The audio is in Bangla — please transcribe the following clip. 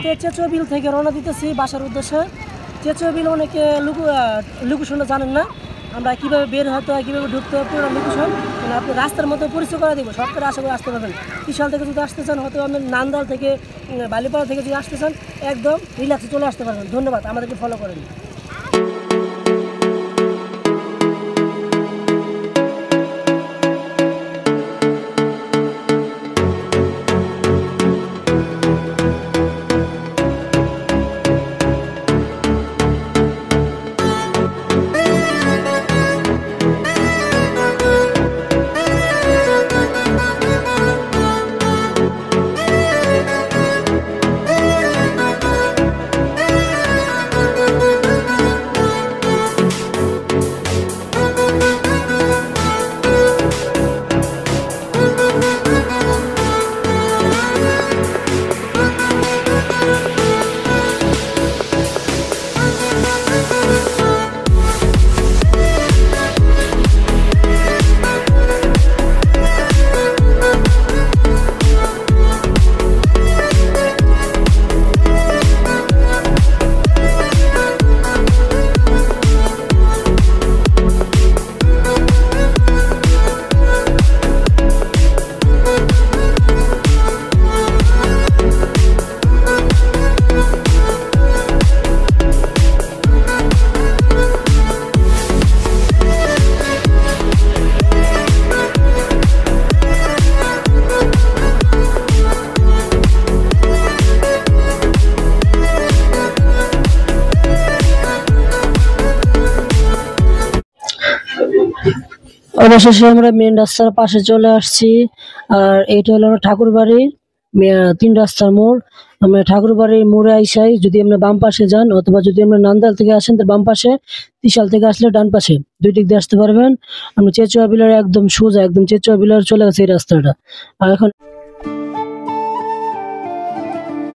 রাতে চেচুয়া বিল থেকে রওনা দিতেছি বাসার উদ্দেশ্যে। চেচুয়া বিল অনেকে লোকেশনটা জানেন না, আমরা কীভাবে বের হতে হয়, কীভাবে ঢুকতে হয়, পুরো লোকেশন মানে আপনি রাস্তার মতো পরিচয় করে দেবো। সরকারে আশা করে আসতে পারবেন। ত্রিশাল থেকে যদি আসতে চান, হয়তো আপনি নান্দাল থেকে বালিপাড়া থেকে যদি আসতে চান, একদম রিল্যাক্সে চলে আসতে পারবেন। ধন্যবাদ, আমাদেরকে ফলো করেন। অবশেষে আমরা মেন রাস্তার পাশে চলে আসছি। আর এইটা হলো আমার ঠাকুর বাড়ির 3 রাস্তার মোড়। আমরা ঠাকুর বাড়ির মোড়ে আইসাই যদি আমরা বাম পাশে যান, অথবা যদি আমরা নান্দাল থেকে আসেন তো বাম পাশে, ত্রিশাল থেকে আসলে ডান পাশে, দুই দিক দিয়ে আসতে পারবেন। আমরা চেচুয়া বিলার একদম সোজা, একদম চেচুয়া বিলার চলে গেছে এই রাস্তাটা। আর এখন